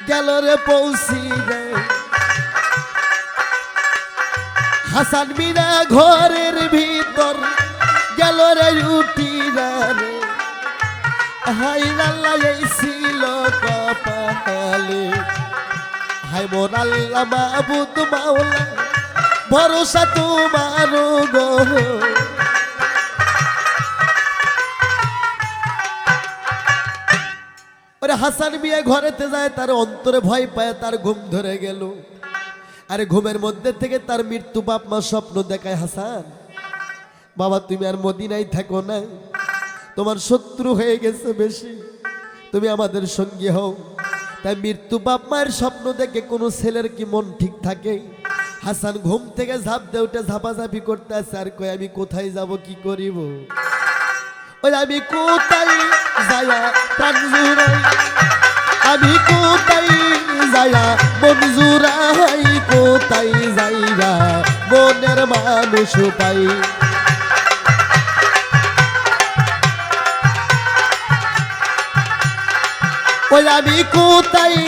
গেল রে পৌঁছি রে। হাসান মিনা ঘরের ভিতর গেল রে উঠি রে। হায় আল্লাহ এই ছিল কপালে, হায় মোর আল্লাহ মাবুদ মাওলা ভরসা তোমার গো। ওরে হাসান মিয়া ঘরেতে যায়, তার অন্তরে ভয় পায়, তার ঘুম ধরে গেল। আরে ঘুমের মধ্যে থেকে তার মৃত্যু বাপ মা স্বপ্ন দেখায়, হাসান বাবা তুমি আর মদিনায় থাকো না, তোমার শত্রু হয়ে গেছে বেশি, তুমি আমাদের সঙ্গী হও। তাই মৃত্যু বাপ মায়ের স্বপ্ন দেখে কোনো ছেলের কি মন ঠিক থাকে? হাসান ঘুম থেকে ঝাঁপ দিয়ে উঠে ঝাপাঝাপি করতে আছে, আর কই আমি কোথায় যাব কি করিব? ওই আমি কোথায় যায়া প্রাণ জুড়াই, আমি কোথায় যায়া মন জুড়াই, কোথায় যাইরা মনের মানুষ পাই। ওই আমি কোথায়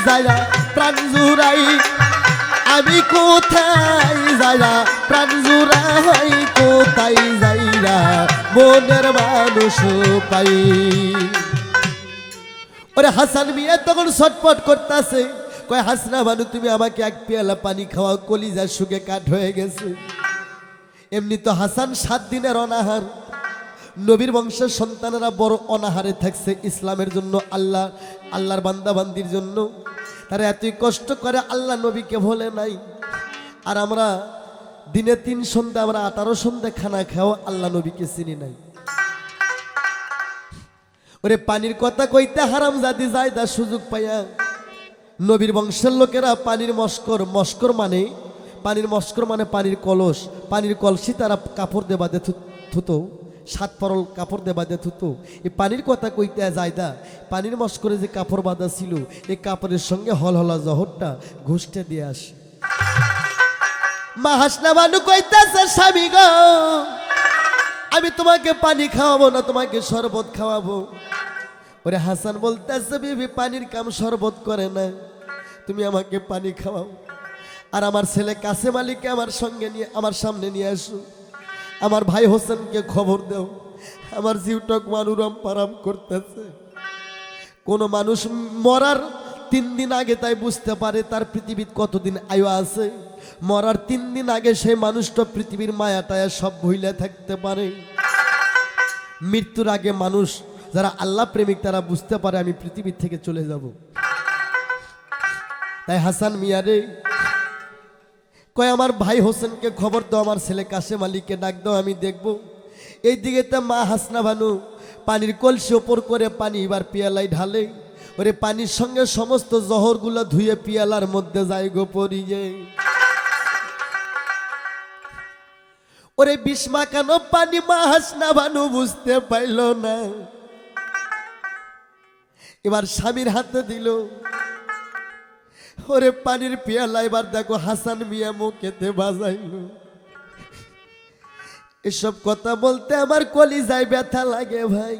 যায়া প্রাণ জুড়াই, আমি কোথায় যায়া প্রাণ জুড়াই, কোথায় যাইরা মনের মানুষ পাই। ওরে হাসান মিয়া তখন ছটফট করতেছে, কয় হাসনা বানু তুমি আমাকে এক পেয়ালা পানি খাওয়াও, কলিজা শুকে কাঠ হয়ে গেছে। এমনি তো হাসান 7 দিনের অনাহার, নবীর বংশের সন্তানেরা বড় অনাহারে থাকছে ইসলামের জন্য, আল্লাহর বান্দাবান্দির জন্য। তারা এতই কষ্ট করে আল্লাহ নবীকে ভোলে নাই। আর আমরা দিনে 3 সন্ধ্যা, আমরা 18 সন্ধ্যা খানা খাও আল্লাহ নবীকে চিনি নাই। ওরে পানির কথা কইতে হারাম জাদি জায়দা সুযোগ পাইয়া নবীর বংশের লোকেরা পানির মস্কর মানে পানির কলস, পানির কলসি তারা কাপড় দিয়ে বাঁধে থুতো, 7 পরল কাপড় দিয়ে বাঁধে থুতো। এই পানির কথা কইতে যায়দা পানির মস্করে যে কাপড় বাঁধা ছিল, এই কাপড়ের সঙ্গে হলহলা জহরটা ঘুষতে দিয়ে আসে। মা হাসনা বানু কইতাছে স্বামী গো আমি তোমাকে পানি খাওয়াবো না, তোমাকে শরবত খাওয়াবো। ওরে হাসান বলতেছে বিবি পানির কাম শরবত করে না, তুমি আমাকে পানি খাওয়াও। আর আমার ছেলে কাসেম আলীকে আমার সামনে নিয়ে আসো, আমার ভাই হোসেনকে খবর দাও, আমার জিউটক মানুরাম পারাম করতেছে। কোন মানুষ মরার 3 দিন আগে তাই বুঝতে পারে তার পৃথিবীর কতদিন আয়ু আছে। মরার 3 দিন আগে সেই মানুষটা পৃথিবীর মায়াটায় সব ভুলে থাকতে পারে। মৃত্যুর আগে মানুষ যারা আল্লাহ প্রেমিক তারা বুঝতে পারে আমি পৃথিবী থেকে চলে যাব। তাই হাসান মিয়া রে কয় আমার ভাই হোসেনকে খবর দাও, আমার ছেলে কাসেম আলীকে ডাক দাও, আমি দেখব। এই দিকে তো মা হাসনা বানু পানির কলসি ওপর করে পানি এবার পিয়ালায় ঢালে। ওরে পানির সঙ্গে সমস্ত জহরগুলো ধুয়ে পিয়ালার মধ্যে যায় গো পড়িয়ে। ওরে বিস্মা কেন পানি মা হাসনা বানু বুঝতে পাইল না, এবার স্বামীর হাতে দিল। ওরে পানির পিয়ালা এবার দেখো হাসান মিয়া মুখেতে বাজাইল। এসব কথা বলতে আমার কলিজায় ব্যথা লাগে ভাই।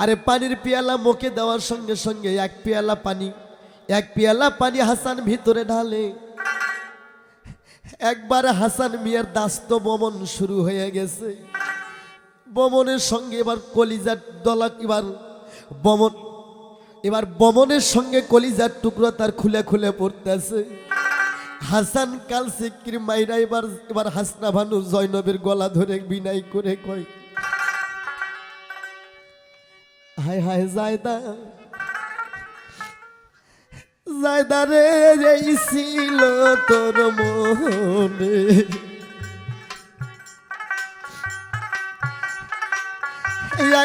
আরে পানির পিয়ালা মুখে দেওয়ার সঙ্গে সঙ্গে এক পিয়ালা পানি হাসান ভিতরে ঢালে। একবার হাসান মিয়ার দাস্ত বমন শুরু হয়ে গেছে। বমনের সঙ্গে এবার কলিজার দলা এবার বমনের সঙ্গে কলিজার টুকরো তার খুলে খুলে পড়তেছে। হাসান কাল সিকির মাইরা এবার হাসনা ভানু জয়নবের গলা ধরে বিনাই করে কয় হায় হায় জায়দা রে এই ছিল তোর মনে,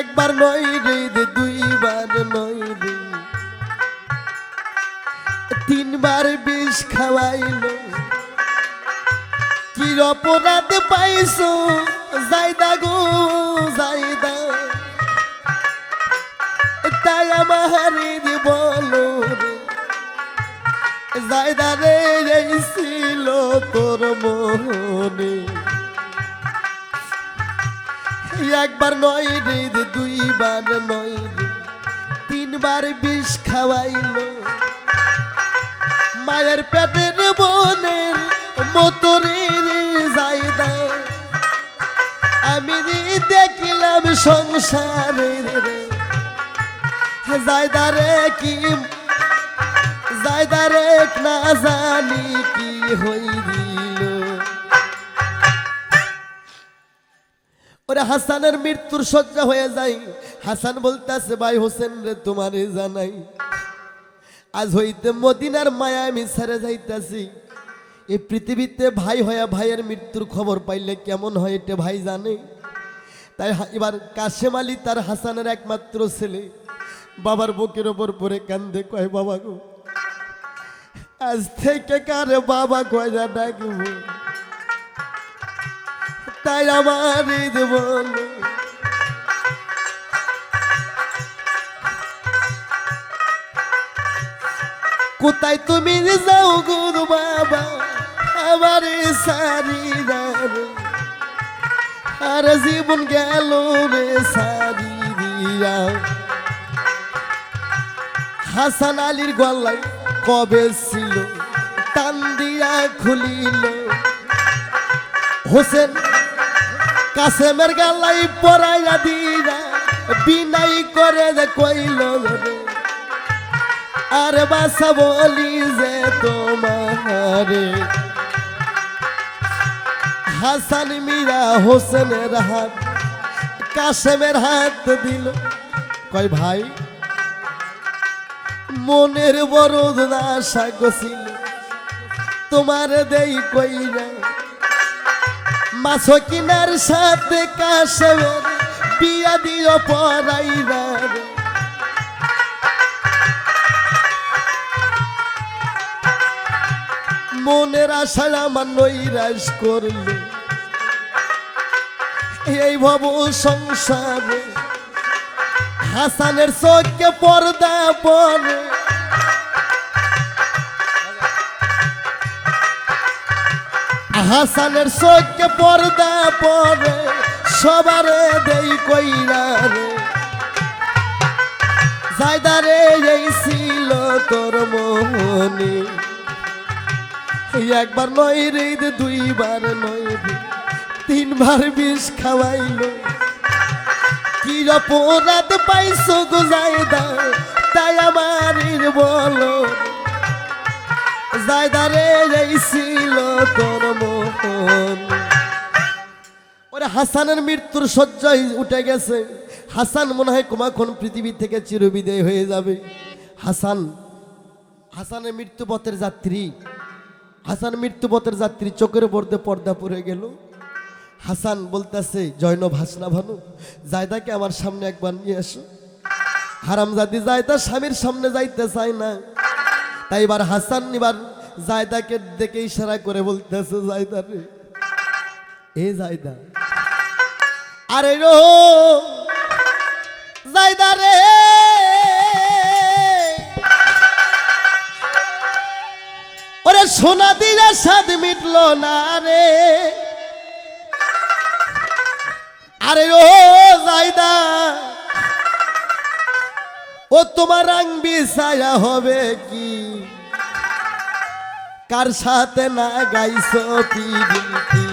একবার নয় রে 2বার নয় রে 3বার বিষ খাওয়াইল, কি অপরাধ পাইছো জায়দা গো জায়দা, তাই আমারে বলো রে জায়দা রে, এই ছিল তোর মনে। একবার নয় রে দুইবার নয় রে, তিনবার বিষ খাওয়াইলো মায়ের পেটের বোনের মতো রে জায়দা। আমি দেখিলাম সংসারে রে জায়দা রে, কি জায়দা রে না জানি কি হইল। ওরে হাসানের মৃত্যুর শয্যা হয়ে যায়। হাসান বলতেছে ভাই হোসেন রে তোমারে জানাই, আজ হইতে মদিনার মায়া আমি ছেড়ে যাইতাছি। এই পৃথিবীতে ভাই হয়ে ভাইয়ের মৃত্যুর খবর পাইলে কেমন হয় এটা ভাই জানে। তাই এবার কাশেম আলী তার হাসানের একমাত্র ছেলে বাবার বুকের ওপর পরে কান্দে, কয় বাবা গো আজ থেকে কারে বাবা কয়টা ডাকব, তাই আমার বল কোথায় তুমি যাও গো বাবা আমার সারি রে, আর জীবন গেল রে সারি দিয়া। হাসান আলীর গলায় কবে ছিল টান দিয়া খুলিল, হোসেন কাসেমের গলায় পরাইয়া দিয়া বিনাই করে কইল রে, আর বাসা বলি যে তোমারে। হাসান মিয়া হোসেনের হাত কাসেমের হাত দিল, কয় ভাই মনের বড় আশা গছিল তোমার দেই কইরা, মাছ কিনার সাথে কাসেমের বিয়া দিও পরাইরা রে। মনের আশা আমার নৈরাশ করলে এই ভব সংসারে। হাসানের চোখে পর্দা পরে, হাসানের চোখে পর্দা পরে সবারে দেই কইরা রে জায়দা রে, এই ছিল তোর মনে। একবার নয় রে দুইবার নয় রে, তিনবার বিষ খাওয়াইলো। কি অপরাধ পাইছো গো জায়দা, তাই আমার বলো জায়দা রে, এই ছিল তোর মন। ওরে হাসানের মৃত্যুর শয্যায় উঠে গেছে। হাসান মনে হয় কমাক্ষণ পৃথিবী থেকে চিরবিদায় হয়ে যাবে। হাসানের মৃত্যুপথের যাত্রী, হাসান মৃত্যুপথের যাত্রী চোখের পর্দে পর্দা পড়ে গেল। হাসান বলতেছে জয়নব হাসনা ভানু, জায়দাকে আমার সামনে একবার নিয়ে আসো। হারামজাদি জায়দা স্বামীর সামনে যাইতে চায় না, তাই এবার হাসান এবার জায়দাকে দেখে ইশারা করে বলতেছে জায়দা রে, এ জায়দা, আরে রো জায়দা রে, ওরে সোনা দিয়া স্বাদ মিটলো না রে, আরে ও জায়দা, ও তোমার রং বিছায়া হবে কি, কার সাথে না গাইছো পিরিতি,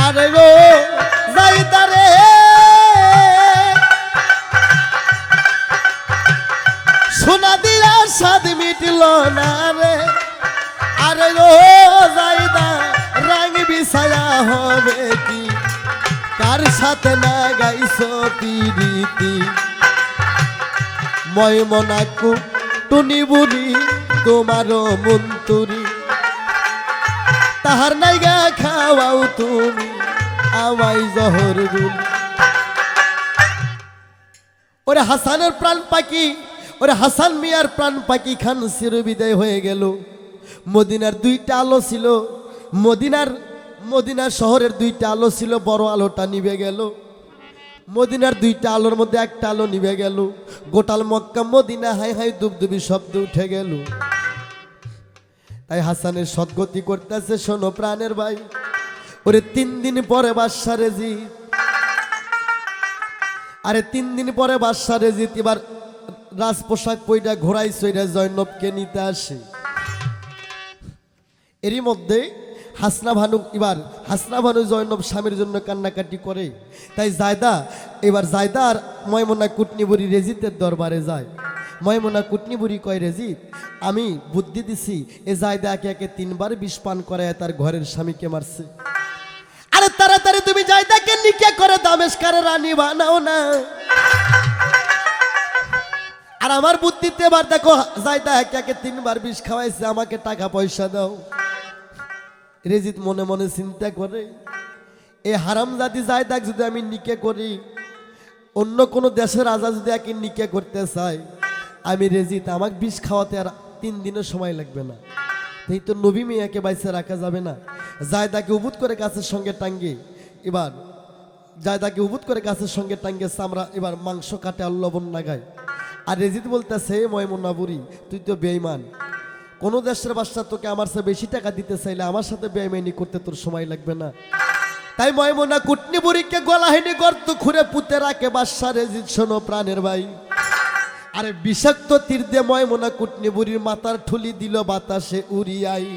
আরে ও জায়দা রে, সোনা দিয়া স্বাদ মিটলো না রে, আরে ও জায়দা রং বিছায়া হবে কি, কার সাথে না গাইছো পিরিতি, ময়মনাকু টুনি বুড়ি তোমারও মন্তুরি, তাহার নাইগা খাওয়াও তুমি আমাই জহর গুল। ওরে হাসানের প্রাণ পাখি, ওরে হাসান মিয়ার প্রাণ পাখি খান চিরবিদায় হয়ে গেল। মদিনার দুইটা আলো ছিল, মদিনার শহরের দুইটা আলো ছিল, বড় আলোটা নিভে গেল। মদিনার দুইটা আলোর মধ্যে একটা আলো নিভে গেল। গোটাল মক্কা মদিনা হাই হাই দুবদুবি শব্দ উঠে গেল। তাই হাসানের সদ্গতি করতেছে, শোনো প্রাণের ভাই, ওরে 3 দিন পরে বাদশা রেজিদ, আরে 3 দিন পরে বাদশা রেজিদ এবার রাজ পোশাক পইটা ঘোড়াই সইরা জয়নবকে নিতে আসে। এরই মধ্যে হাসনা ভানু জয়নব স্বামীর জন্য কান্নাকাটি করে। তাই জায়দা আর ময়মনা কুটনিবুড়ি রেজিতের দরবারে যায়। ময়মনা কুটনিবুড়ি কয়, রেজিত, আমি বুদ্ধি দিছি, এ জায়দা একে একে 3 বার বিষ পান করায় তার ঘরের স্বামীকে মারছে। আরে তাড়াতাড়ি তুমি জায়দাকে নিকে করে দামেস্কের রানী বানাও না। আর আমার বুদ্ধিতে এবার দেখো জায়দা একে একে 3 বার বিষ খাওয়াইছে, আমাকে টাকা পয়সা দাও। রেজিত মনে মনে চিন্তা করে, এই হারামজাদি জায়দাক যদি আমি নিকে করি, অন্য কোনো দেশের রাজা যদি একে নিকে করতে চাই, আমি রেজিত, আমাকে বিষ খাওয়াতে আর 3 দিনের সময় লাগবে না। এই তো নবী মেয়াকে বাইসে রাখা যাবে না। জায়দাকে উবুত করে গাছের সঙ্গে টাঙ্গে, এবার জায়দাকে উবুত করে গাছের সঙ্গে টাঙ্গে চামড়া এবার মাংস কাটে আর লবণ লাগায়। আর রেজিত বলতেছে, ময়মনা বুড়ি, তুই তো বেঈমান, কোনো দেশের বাদশা তোকে আমার চেয়ে বেশি টাকা দিতে চাইলে আমার সাথে বেঈমানি করতে তোর সময় লাগবে না। তাই ময়মনা কুটনিবুড়িকে গলাহিনী গর্ত খুঁড়ে পুঁতে রাখে বাদশা রেজিত। শোনো প্রাণের ভাই, আরে বিষাক্ত তীর দিয়ে ময়মনা কুটনিবুড়ির মাথার ঠুলি দিল বাতাসে উড়িয়াই।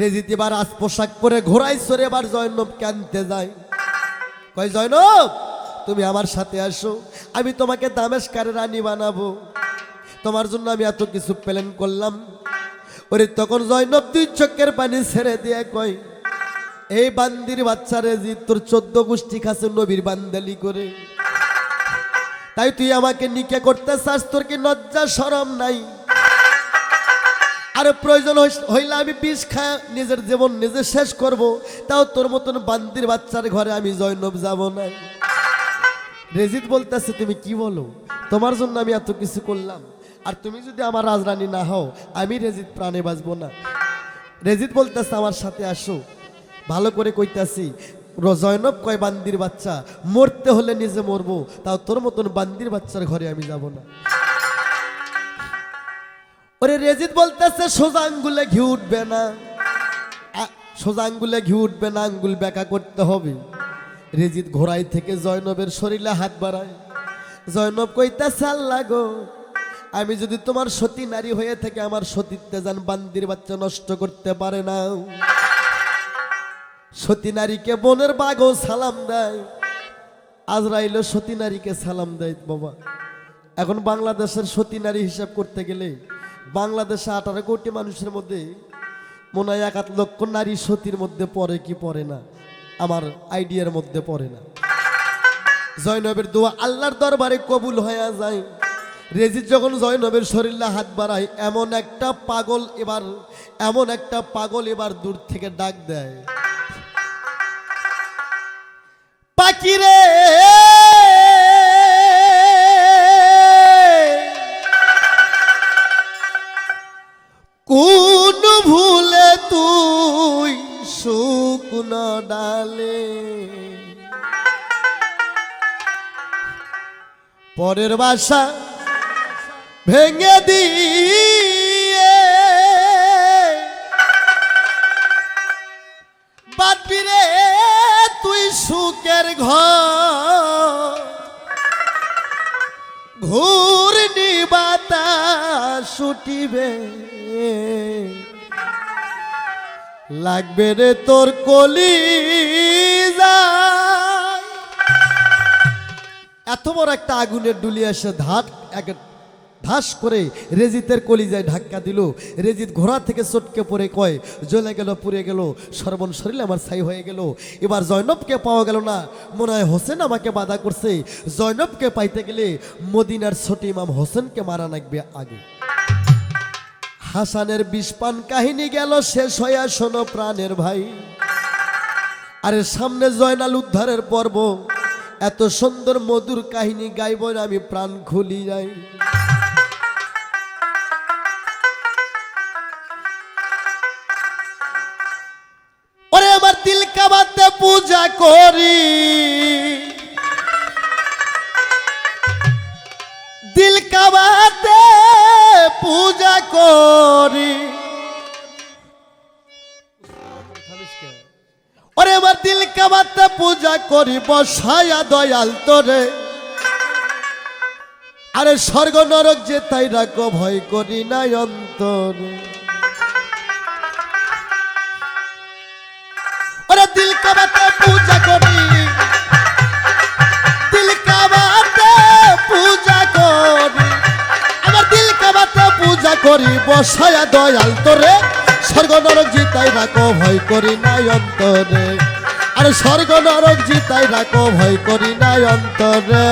রেজিত এবার আজ পোশাক পরে ঘোড়ায় চড়ে এবার জয়নবকে আনতে যায়। কয়, জয়নব, তুমি আমার সাথে আসো, আমি তোমাকে দামেস্কের রানী বানাবো, তোমার জন্য আমি এত কিছু প্ল্যান করলাম। ওরে তখন জয়নব 2 চোখের পানি ছেড়ে দিয়ে কয়, এই বান্দির বাচ্চা রেজিত তোর 14 গোষ্ঠী খাচ্ছে নবীর বান্দালি করে, তাই তুই আমাকে নিকে করতে চাস? তোর কি লজ্জা শরম নাই? আর প্রয়োজন হইলে আমি বিষ খায় নিজের জীবন নিজে শেষ করব, তাও তোর মতন বান্দির বাচ্চার ঘরে আমি জয়নব যাব না। রেজিত বলতেছে, তুমি কি বলো? তোমার জন্য আমি এত কিছু করলাম, আর তুমি যদি আমার রাজরানী না হও, আমি রেজিত প্রাণে বাঁচবো না। রেজিত বলতেছে, আমার সাথে আসো। ভালো করে কইতাছি। জয়নব কয়, বান্দির বাচ্চা, মরতে হলে নিজে মরবো, তাও তোর মতন বান্দির বাচ্চার ঘরে আমি যাব না। ওরে রেজিত বলতেছে, সোজা আঙ্গুলে ঘি উঠবে না, সোজা আঙ্গুলে ঘি উঠবে না, আঙ্গুল বেঁকা করতে হবে। রেজিত ঘোড়াই থেকে জয়নবের শরীরে হাত বাড়ায়। জয়নব কইতাছে, আল্লাহ গো, আমি যদি তোমার সতী নারী হয়ে থেকে আমার সতীত্বে যান বান্দির বাচ্চা নষ্ট করতে পারে না। সতী নারীকে বনের বাঘও সালাম দেয়, আজরাইলও সতী নারীকে সালাম দেয়। বাবা, এখন বাংলাদেশের সতী নারী হিসাব করতে গেলে বাংলাদেশে 18 কোটি মানুষের মধ্যে মনে হয় 1 লক্ষ নারী সতীর মধ্যে পড়ে কি পড়ে না, আমার আইডিয়ার মধ্যে পড়ে না। জয়নবের দোয়া আল্লাহর দরবারে কবুল হয়ে যায়। রেজিত যখন জয়নবের শরীরে হাত বাড়ায়, এমন একটা পাগল এবার দূর থেকে ডাক দেয়, পাখি রে, কোন ভুলে তুই শুকনো ডালে পরের বাসা ভেঙে দিয়ে বাঁধবি রে তুই সুখের ঘর, ঘূর্ণি বাতাস ছুটিবে, লাগবে রে তোর কলিজা। এত বড় একটা আগুনের ডুলি এসে ধাস করে রেজিতের কলিজায় ধাক্কা দিল। রেজিত ঘোড়া থেকে চটকে পড়ে কয়, জ্বলে গেল, পুড়ে গেল, সর্বন শরীর আমার ছাই হয়ে গেল। এবার জয়নবকে পাওয়া গেল না, মনে হয় হোসেন আমাকে বাধা করছে। জয়নবকে পাইতে গেলে মদিনার ছোট ইমাম হোসেনকে মারা লাগবে আগে। হাসানের বিষপান কাহিনী গেল শেষ হইয়া, শোনো প্রাণের ভাই, আরে সামনে জয়নাল উদ্ধারের পর্ব। এত সুন্দর মধুর কাহিনী গাইব আমি প্রাণ খুলি যাই। পূজা করি দিল কাবাতে পূজা করি ওরে আমার দিল কাবাতে পূজা করি বসায়া দয়াল তোরে আরে স্বর্গ নরক যে তাই রাখো ভয় করি না অন্তরে ওরে দিল কাবাতে পূজা করি দিল কাবাতে পূজা করি আমার দিল কাবাতে পূজা করি বসায়া দয়াল তোরে স্বর্গ নরক জিতাই রাখো ভয় করি না অন্তরে আরে স্বর্গ নরক জিতাই রাখো ভয় করি না অন্তরে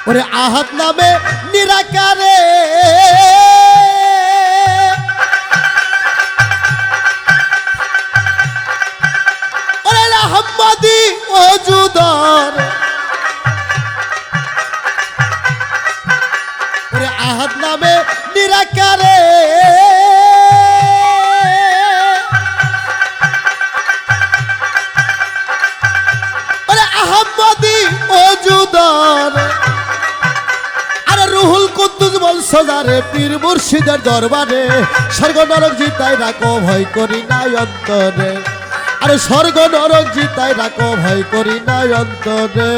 ওরে আহাত নামে নিরাকারে ওরে আহমদি ওজুদর ওরে আহাত নামে নিরাকারে ওরে আহমদি ওজুদর রুহুল কুদ্দুস বল সোজারে পীর মুর্শিদের দরবারে স্বর্গ নরক জিতাই রাখো ভয় করি না অন্তরে আরে স্বর্গ নরক জিতাই রাখো ভয় করি না অন্তরে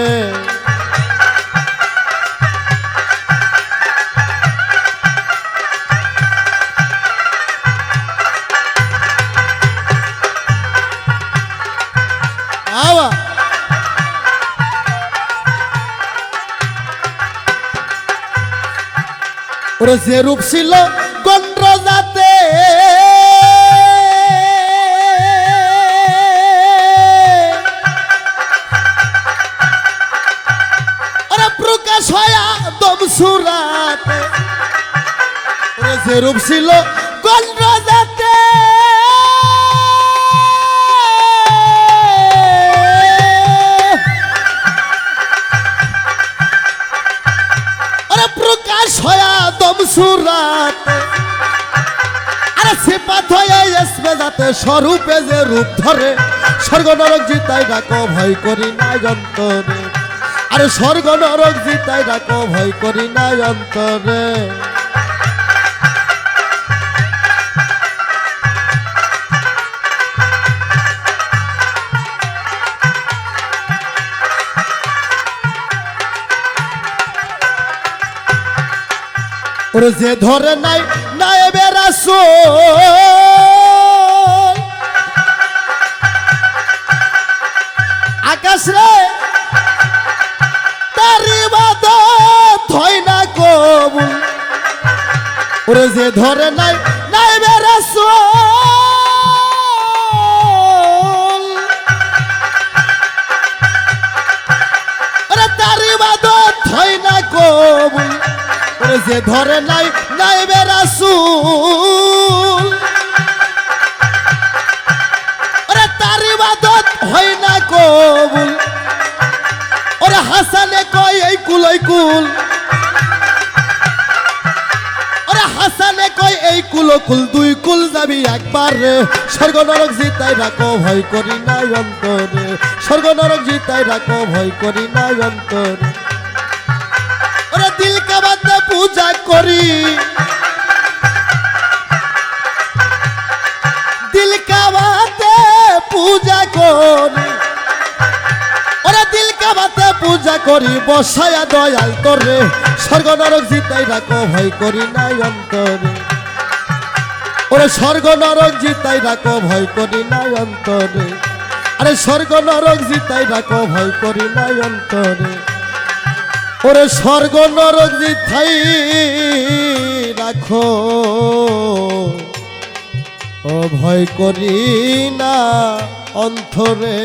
আওয়া ওরে যে রূপ ছিল গন্ড জাতে ওরে প্রকাশ হয়া দম সুরাতে ওরে যে রূপ ছিল গন্ড জাতে প্রকাশ হয়া দম সুরাত আরে সিপাত হয়ে আসবে যাতে স্বরূপে যে রূপ ধরে স্বর্গ নরক জিতাই রাখো ভয় করি না অন্তরে আরে স্বর্গ নরক জিতাই রাখো ভয় করি না অন্তরে ওরে যে ধরে নাই নায়েবে রাসূল আকাশ রে তার ইবাদত হয় না কবুল ওরে যে ধরে নাই নায়েবে রাসূল ওরে তার ইবাদত হয় না কবুল যে ধরে নাই নাইবে রাসূল ওরে তার ইবাদত হয় না কবুল ওরে হাসানে কয় এই কুল ওই কুল ওরে হাসানে কয় এই কুল কুল দুই কুল যাবি একবার রে স্বর্গ নরক জিতাই রাখো ভয় করি না অন্তরে স্বর্গ নরক জিতাই রাখো ভয় করি না অন্তরে ওরে দিল কাবাতে পূজা করি দিল কাবাতে পূজা করি ওরে দিল কাবাতে পূজা করি বসায়া দয়াল তোরে স্বর্গ নরক জিতাই রাখো ভয় করি না অন্তরে ওরে স্বর্গ নরক জিতাই রাখো ভয় করি না অন্তরে আরে স্বর্গ নরক জিতাই রাখো ভয় করি না অন্তরে ওরে স্বর্গ নরক জিতাই রাখো ও ভয় করি না অন্তরে।